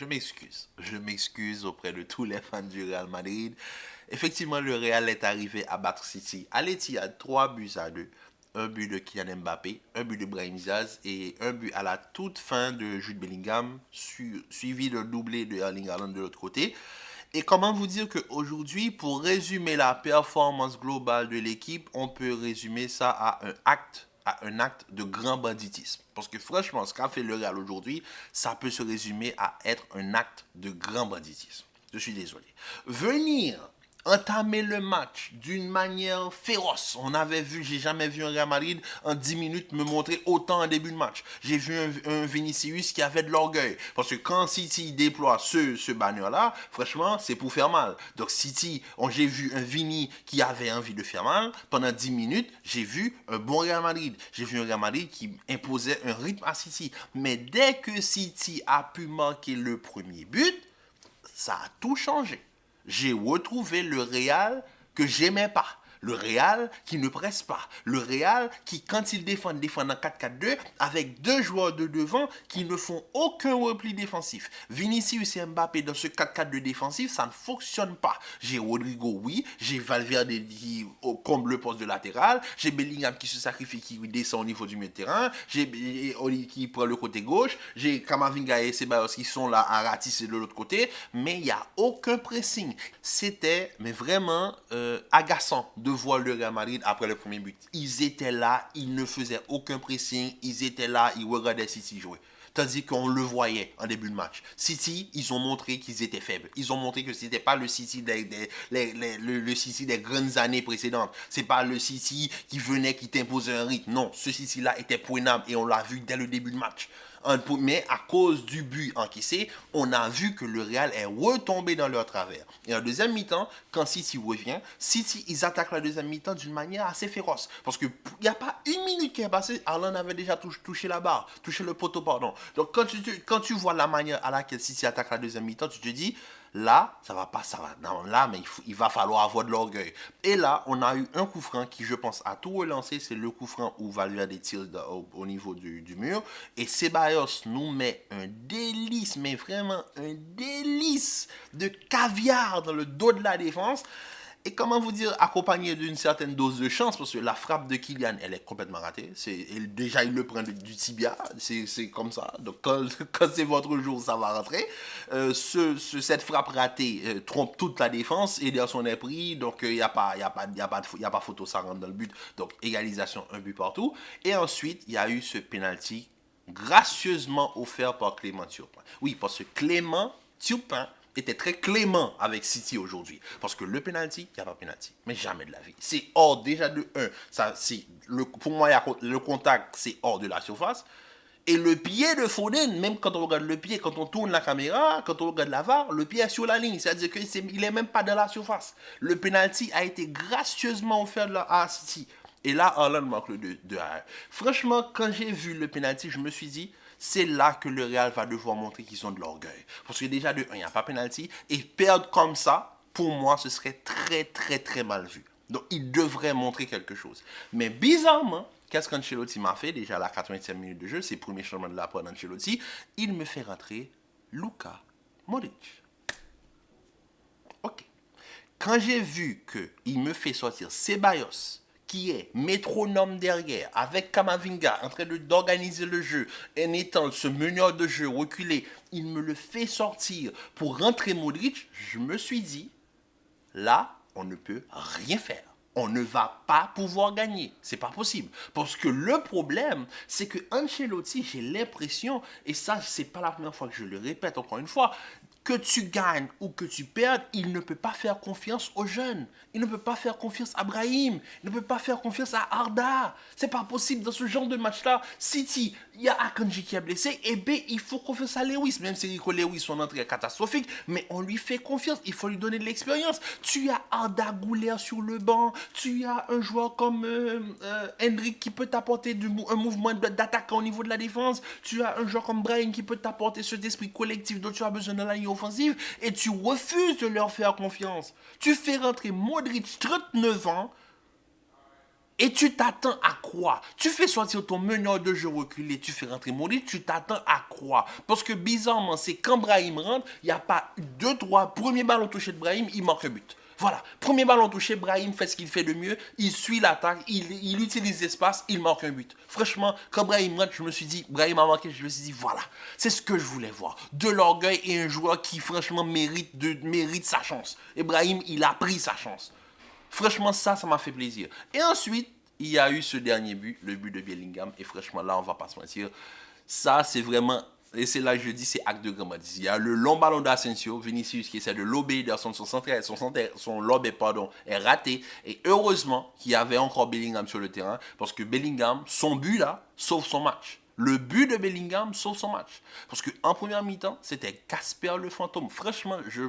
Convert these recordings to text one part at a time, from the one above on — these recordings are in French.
je m'excuse. Je m'excuse auprès de tous les fans du Real Madrid. Effectivement, le Real est arrivé à battre City à l'Etihad 3 buts à 2. Un but de Kylian Mbappé, un but de Brahim Diaz et un but à la toute fin de Jude Bellingham, suivi d'un doublé de Erling Haaland de l'autre côté. Et comment vous dire qu'aujourd'hui, pour résumer la performance globale de l'équipe, on peut résumer ça à un acte de grand banditisme. Parce que franchement, ce qu'a fait le Real aujourd'hui, ça peut se résumer à être un acte de grand banditisme. Je suis désolé. Venir entamer le match d'une manière féroce. J'ai jamais vu un Real Madrid en 10 minutes me montrer autant en début de match. J'ai vu un Vinicius qui avait de l'orgueil. Parce que quand City déploie ce banner-là, franchement, c'est pour faire mal. Donc City, j'ai vu un Vini qui avait envie de faire mal. Pendant 10 minutes, j'ai vu un bon Real Madrid. J'ai vu un Real Madrid qui imposait un rythme à City. Mais dès que City a pu marquer le premier but, ça a tout changé. J'ai retrouvé le Real que j'aimais pas. Le Real qui ne presse pas. Le Real qui, quand il défend en 4-4-2 avec deux joueurs de devant qui ne font aucun repli défensif. Vinicius et Mbappé dans ce 4-4-2 défensif, ça ne fonctionne pas. J'ai Rodrigo, oui. J'ai Valverde qui comble le poste de latéral. J'ai Bellingham qui se sacrifie, qui descend au niveau du milieu de terrain. J'ai Oli qui prend le côté gauche. J'ai Kamavinga et Ceballos qui sont là à ratisser de l'autre côté. Mais il n'y a aucun pressing. C'était mais vraiment agaçant de voir le Real Madrid après le premier but. Ils étaient là, ils ne faisaient aucun pressing, ils étaient là, ils regardaient City jouer. Tandis qu'on le voyait en début de match. City, ils ont montré qu'ils étaient faibles. Ils ont montré que ce n'était pas le City le City des grandes années précédentes. C'est pas le City qui venait, qui t'imposait un rythme. Non, ce City-là était prenable et on l'a vu dès le début de match. Mais à cause du but encaissé, on a vu que le Real est retombé dans leur travers. Et en deuxième mi-temps, quand City revient, City, ils attaquent la deuxième mi-temps d'une manière assez féroce. Parce qu'il n'y a pas une minute qui est passée, Haaland avait déjà touché la barre, touché le poteau, pardon. Donc quand tu vois la manière à laquelle City attaque la deuxième mi-temps, tu te dis, là, ça va pas, ça va. Non, là, mais il va falloir avoir de l'orgueil. Et là, on a eu un coup franc qui, je pense, a tout relancé. C'est le coup franc où Valverde tire au niveau du mur. Et Ceballos nous met un délice, mais vraiment un délice de caviar dans le dos de la défense. Et comment vous dire, accompagné d'une certaine dose de chance, parce que la frappe de Kylian, elle est complètement ratée. Déjà, il le prend du tibia, c'est comme ça. Donc, quand c'est votre jour, ça va rentrer. Cette frappe ratée trompe toute la défense. Ederson est pris, donc il n'y a pas photo, ça rentre dans le but. Donc, égalisation, un but partout. Et ensuite, il y a eu ce penalty gracieusement offert par Clément Turpin. Oui, parce que Clément Turpin était très clément avec City aujourd'hui. Parce que le penalty, il n'y a pas de penalty. Mais jamais de la vie. C'est hors déjà de 1. Pour moi, le contact, c'est hors de la surface. Et le pied de Foden, même quand on regarde le pied, quand on tourne la caméra, quand on regarde la VAR, le pied est sur la ligne. C'est-à-dire qu'il n'est même pas dans la surface. Le penalty a été gracieusement offert à City. Et là, Haaland marque le 2 à 1. Franchement, quand j'ai vu le penalty, je me suis dit, c'est là que le Real va devoir montrer qu'ils ont de l'orgueil. Parce que déjà, de 1, il n'y a pas penalty. Et perdre comme ça, pour moi, ce serait très, très, très mal vu. Donc, il devrait montrer quelque chose. Mais bizarrement, qu'est-ce qu'Ancelotti m'a fait déjà à la 80e minute de jeu, c'est le premier changement de la part d'Ancelotti, il me fait rentrer Luka Modric. Ok. Quand j'ai vu qu'il me fait sortir Ceballos, qui est métronome derrière, avec Kamavinga en train d'organiser le jeu, en étant ce meneur de jeu reculé, il me le fait sortir pour rentrer Modric, je me suis dit, là, on ne peut rien faire. On ne va pas pouvoir gagner. C'est pas possible. Parce que le problème, c'est que Ancelotti, j'ai l'impression, et ça, c'est pas la première fois que je le répète encore une fois, que tu gagnes ou que tu perdes, il ne peut pas faire confiance aux jeunes. Il ne peut pas faire confiance à Brahim. Il ne peut pas faire confiance à Arda. C'est pas possible dans ce genre de match-là. City, il y a Akanji qui est blessé. Et B, il faut confiance à Lewis. Même si Rico Lewis, son entrée est catastrophique. Mais on lui fait confiance. Il faut lui donner de l'expérience. Tu as Arda Güler sur le banc. Tu as un joueur comme Hendrik qui peut t'apporter un mouvement d'attaque au niveau de la défense. Tu as un joueur comme Brahim qui peut t'apporter cet esprit collectif dont tu as besoin dans la ligne offensive. Et tu refuses de leur faire confiance. Tu fais rentrer Modric, 39 ans, Et tu t'attends à quoi? Tu fais sortir ton meneur de jeu reculé, tu fais rentrer Modric, tu t'attends à quoi? Parce que bizarrement, c'est quand Brahim rentre, il n'y a pas deux, trois, premier ballon touché de Brahim, il marque un but. Voilà, premier ballon touché, Brahim fait ce qu'il fait de mieux, il suit l'attaque, il utilise l'espace, il marque un but. Franchement, quand Brahim rentre, je me suis dit, Brahim a marqué, je me suis dit, voilà, c'est ce que je voulais voir. De l'orgueil et un joueur qui franchement mérite sa chance. Et Brahim, il a pris sa chance. Franchement, ça m'a fait plaisir. Et ensuite, il y a eu ce dernier but, le but de Bellingham. Et franchement, là, on va pas se mentir. Ça, c'est vraiment... Et c'est là que je dis, c'est acte de grandeur. Il y a le long ballon d'Asensio, Vinicius qui essaie de lober, son lob est raté. Et heureusement qu'il y avait encore Bellingham sur le terrain, parce que Bellingham, son but là, sauve son match. Le but de Bellingham sauve son match. Parce qu'en première mi-temps, c'était Casper le fantôme. Franchement, je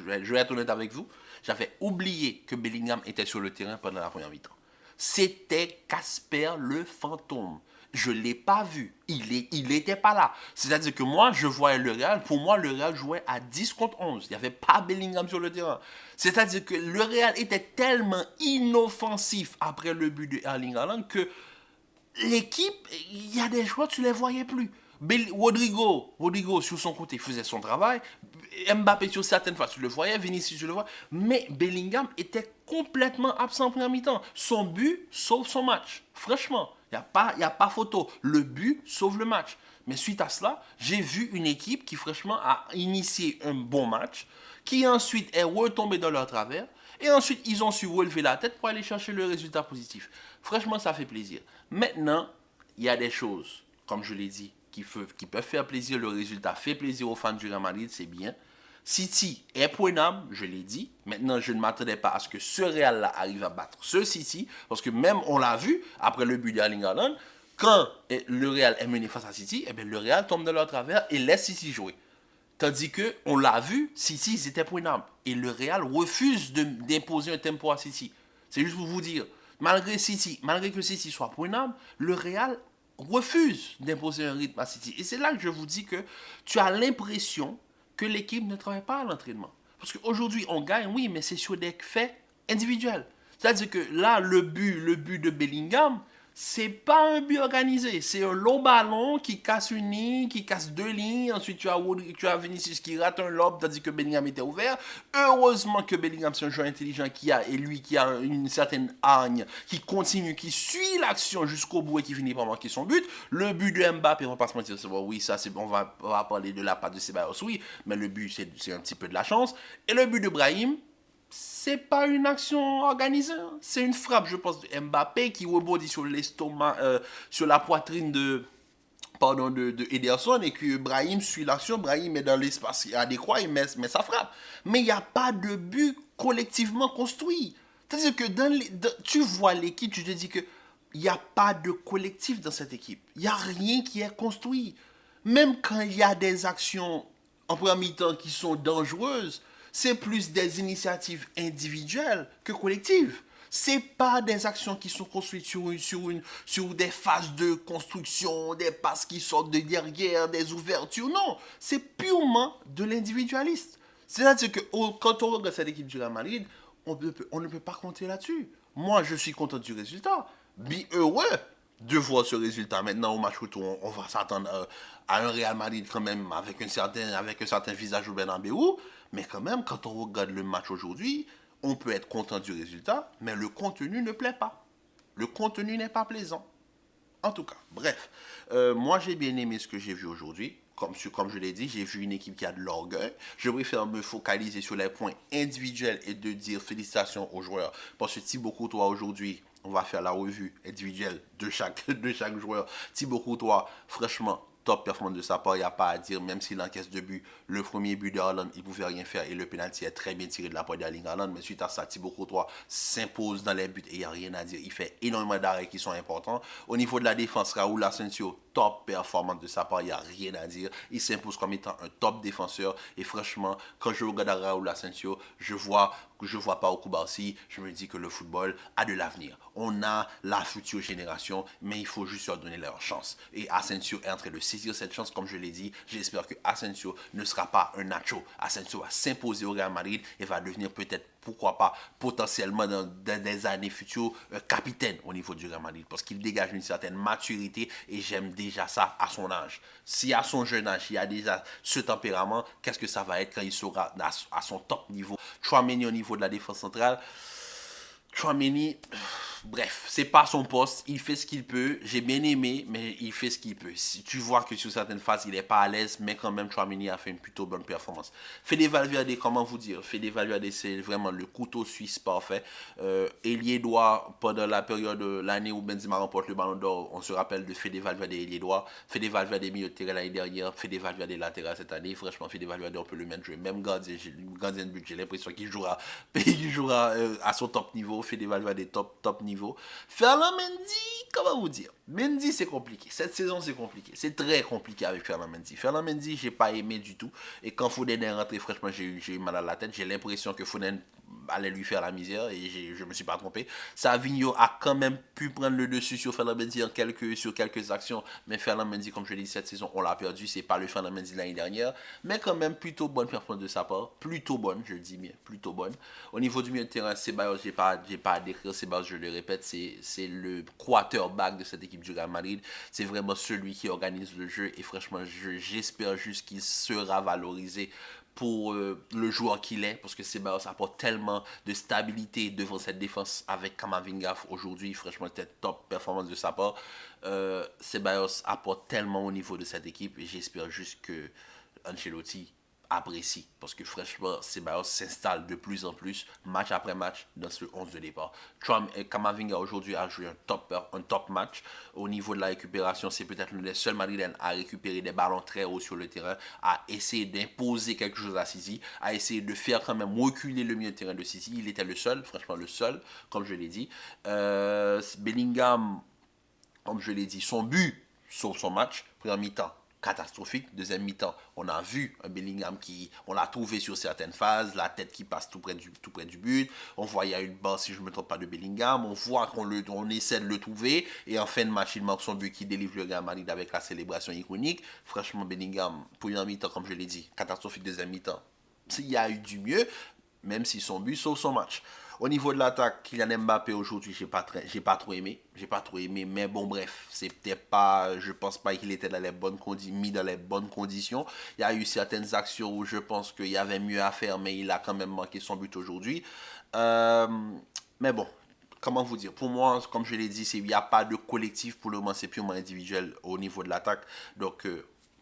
vais être honnête avec vous, j'avais oublié que Bellingham était sur le terrain pendant la première mi-temps. C'était Casper le fantôme. Je ne l'ai pas vu. Il n'était pas là. C'est-à-dire que moi, je voyais le Real. Pour moi, le Real jouait à 10 contre 11. Il n'y avait pas Bellingham sur le terrain. C'est-à-dire que le Real était tellement inoffensif après le but de Erling Haaland que l'équipe, il y a des joueurs, tu ne les voyais plus. Rodrigo, sur son côté, faisait son travail. Mbappé, sur certaines fois, tu le voyais. Vinicius, tu le vois. Mais Bellingham était complètement absent en première mi-temps. Son but sauve son match. Franchement, il n'y a pas photo. Le but sauve le match. Mais suite à cela, j'ai vu une équipe qui, franchement, a initié un bon match, qui ensuite est retombée dans leur travers. Et ensuite, ils ont su relever la tête pour aller chercher le résultat positif. Franchement, ça fait plaisir. Maintenant, il y a des choses, comme je l'ai dit, qui peuvent faire plaisir. Le résultat fait plaisir aux fans du Real Madrid, c'est bien. City est prenable, je l'ai dit. Maintenant, je ne m'attendais pas à ce que ce Real-là arrive à battre ce City. Parce que même, on l'a vu, après le but d'Erling Haaland, quand le Real est mené face à City, eh bien, le Real tombe de leur travers et laisse City jouer. Tandis que, on l'a vu, City, ils étaient prenables. Et le Real refuse d'imposer un tempo à City. C'est juste pour vous dire, malgré que City soit prenable, le Real refuse d'imposer un rythme à City. Et c'est là que je vous dis que tu as l'impression que l'équipe ne travaille pas à l'entraînement. Parce qu'aujourd'hui, on gagne, oui, mais c'est sur des faits individuels. C'est-à-dire que là, le but de Bellingham, c'est pas un but organisé. C'est un long ballon qui casse une ligne, qui casse deux lignes. Ensuite, tu as Vinicius qui rate un lob, tandis que Bellingham était ouvert. Heureusement que Bellingham, c'est un joueur intelligent qui a une certaine hargne, qui continue, qui suit l'action jusqu'au bout et qui finit par marquer son but. Le but de Mbappé, on va pas se mentir, oui, ça, on va parler de la part de Ceballos, oui, mais le but, c'est un petit peu de la chance. Et le but de Brahim, c'est pas une action organisée, hein. C'est une frappe, je pense, de Mbappé qui rebondit sur l'estomac, sur la poitrine de Ederson et que Brahim suit l'action. Brahim est dans l'espace adéquat, il met sa frappe. Mais il n'y a pas de but collectivement construit. C'est-à-dire que tu vois l'équipe, tu te dis que il n'y a pas de collectif dans cette équipe. Il n'y a rien qui est construit. Même quand il y a des actions en première mi-temps qui sont dangereuses, c'est plus des initiatives individuelles que collectives. C'est pas des actions qui sont construites sur des phases de construction, des passes qui sortent de derrière, des ouvertures. Non, c'est purement de l'individualiste. C'est-à-dire que quand on regarde cette équipe du Real Madrid, on ne peut pas compter là-dessus. Moi, je suis content du résultat. Bien heureux de voir ce résultat. Maintenant, au match retour, on va s'attendre à un Real Madrid quand même avec un certain visage au Bernabéu. Mais quand même, quand on regarde le match aujourd'hui, on peut être content du résultat, mais le contenu ne plaît pas. Le contenu n'est pas plaisant. En tout cas, bref. Moi, j'ai bien aimé ce que j'ai vu aujourd'hui. Comme je l'ai dit, j'ai vu une équipe qui a de l'orgueil. Je préfère me focaliser sur les points individuels et de dire félicitations aux joueurs. Parce que Thibaut Courtois, aujourd'hui, on va faire la revue individuelle de chaque joueur. Thibaut Courtois, franchement, top performance de sa part, il n'y a pas à dire, même s'il encaisse 2 buts. Le premier but de Haaland, il ne pouvait rien faire et le penalty est très bien tiré de la part d'Erling Haaland. Mais suite à ça, Thibaut Courtois s'impose dans les buts et il n'y a rien à dire. Il fait énormément d'arrêts qui sont importants. Au niveau de la défense, Raúl Asensio, top performance de sa part, il n'y a rien à dire. Il s'impose comme étant un top défenseur. Et franchement, quand je regarde Raúl Asensio, je vois pas au Koubarsi, je me dis que le football a de l'avenir. On a la future génération, mais il faut juste leur donner leur chance. Et Asensio est en train de saisir cette chance, comme je l'ai dit. J'espère que Asensio ne sera pas un Nacho. Asensio va s'imposer au Real Madrid et va devenir peut-être pourquoi pas, potentiellement dans des années futures, capitaine au niveau du Real Madrid. Parce qu'il dégage une certaine maturité et j'aime déjà ça à son âge. Si à son jeune âge, il a déjà ce tempérament, qu'est-ce que ça va être quand il sera à son top niveau? Tchouaméni au niveau de la défense centrale. Chouameni, bref, c'est pas son poste, il fait ce qu'il peut, j'ai bien aimé, mais il fait ce qu'il peut. Si tu vois que sur certaines phases, il est pas à l'aise, mais quand même, Chouameni a fait une plutôt bonne performance. Fede Valverde, comment vous dire, Fede Valverde, c'est vraiment le couteau suisse parfait. Ailier droit, pendant la période, l'année où Benzema remporte le Ballon d'Or, on se rappelle de Fede Valverde, ailier droit. Fede Valverde, milieu de terrain l'année dernière, Fede Valverde latéral cette année. Franchement, Fede Valverde, on peut le mettre jouer. Même gardien de but, j'ai l'impression qu'il jouera, il jouera à son top niveau. Fede Valverde top niveau. Ferland Mendy, comment vous dire? Mendy, c'est compliqué. Cette saison, c'est compliqué. C'est très compliqué avec Ferland Mendy. Ferland Mendy, j'ai pas aimé du tout. Et quand Foden est rentré, franchement, j'ai eu mal à la tête. J'ai l'impression que Foden allait lui faire la misère et je me suis pas trompé. Savigno a quand même pu prendre le dessus sur Ferland Mendy sur quelques actions, mais Ferland Mendy, comme je l'ai dit, cette saison, on l'a perdu. C'est pas le Ferland Mendy de l'année dernière, mais quand même plutôt bonne performance de sa part. Plutôt bonne, je le dis bien, plutôt bonne. Au niveau du milieu de terrain, Ceballos, j'ai pas à décrire. Ceballos, je le répète, c'est le quarterback de cette équipe du Real Madrid. C'est vraiment celui qui organise le jeu et franchement, j'espère juste qu'il sera valorisé pour le joueur qu'il est, parce que Ceballos apporte tellement de stabilité devant cette défense avec Kamavinga aujourd'hui. Franchement, c'était top performance de sa part. Ceballos apporte tellement au niveau de cette équipe et j'espère juste que Ancelotti apprécie, parce que franchement, Ceballos s'installe de plus en plus, match après match, dans ce 11 de départ. Kamavinga aujourd'hui a joué un top match. Au niveau de la récupération, c'est peut-être l'un des seuls Madrilènes à récupérer des ballons très hauts sur le terrain, à essayer d'imposer quelque chose à City, à essayer de faire quand même reculer le milieu de terrain de City. Il était le seul, franchement le seul, comme je l'ai dit. Bellingham, comme je l'ai dit, son but sur son match, première mi-temps, catastrophique. Deuxième mi-temps, on a vu un Bellingham on l'a trouvé sur certaines phases, la tête qui passe tout près du but. On voit il y a une balle, si je ne me trompe pas, de Bellingham. On voit qu'on essaie de le trouver. Et en fin de match, il manque son but qui délivre le Real Madrid avec la célébration iconique. Franchement, Bellingham, première mi-temps, comme je l'ai dit, catastrophique. Deuxième mi-temps, il y a eu du mieux, même si son but sauve son match. Au niveau de l'attaque, Kylian Mbappé aujourd'hui, j'ai pas trop aimé. J'ai pas trop aimé, mais bon, bref, c'était pas, je pense pas qu'il était mis dans les bonnes conditions. Il y a eu certaines actions où je pense qu'il y avait mieux à faire, mais il a quand même manqué son but aujourd'hui. Mais bon, comment vous dire, pour moi, comme je l'ai dit, il n'y a pas de collectif pour le moment, c'est purement individuel au niveau de l'attaque. Donc,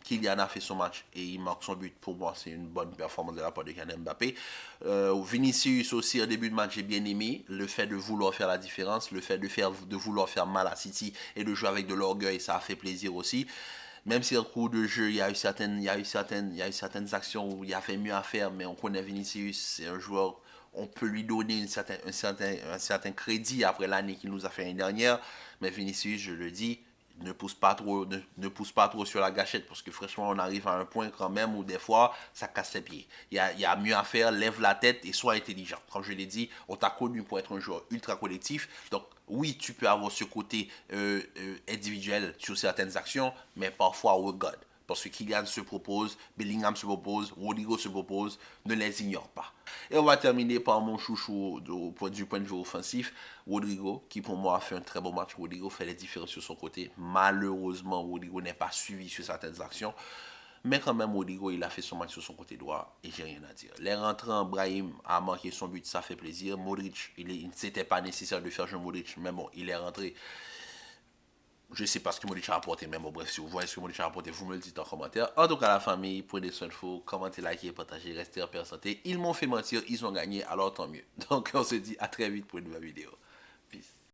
Kylian a fait son match et il marque son but. Pour moi, c'est une bonne performance de la part de Kylian Mbappé. Vinicius aussi, en début de match, j'ai bien aimé. Le fait de vouloir faire la différence, le fait de vouloir faire mal à City et de jouer avec de l'orgueil, ça a fait plaisir aussi. Même si en cours de jeu, il y a eu certaines actions où il y avait mieux à faire, mais on connaît Vinicius, c'est un joueur, on peut lui donner un certain crédit après l'année qu'il nous a fait l'année dernière. Mais Vinicius, je le dis, ne pousse pas trop sur la gâchette, parce que franchement, on arrive à un point quand même où des fois, ça casse les pieds. Il y a mieux à faire, lève la tête et sois intelligent. Comme je l'ai dit, on t'a connu pour être un joueur ultra collectif, donc oui, tu peux avoir ce côté individuel sur certaines actions, mais parfois, oh God, parce que Kylian se propose, Bellingham se propose, Rodrigo se propose, ne les ignore pas. Et on va terminer par mon chouchou du point de vue offensif, Rodrigo, qui pour moi a fait un très bon match. Rodrigo fait les différences sur son côté. Malheureusement, Rodrigo n'est pas suivi sur certaines actions. Mais quand même, Rodrigo, il a fait son match sur son côté droit et j'ai rien à dire. Les rentrants, Brahim a marqué son but, ça fait plaisir. Modric, c'était pas nécessaire de faire jouer Modric, mais bon, il est rentré. Je ne sais pas ce que Modric a apporté, mais bon, bref, si vous voyez ce que Modric a apporté, vous me le dites en commentaire. En tout cas, la famille, prenez soin de vous, commentez, likez, partagez, restez en paix, en santé. Ils m'ont fait mentir, ils ont gagné, alors tant mieux. Donc, on se dit à très vite pour une nouvelle vidéo. Peace.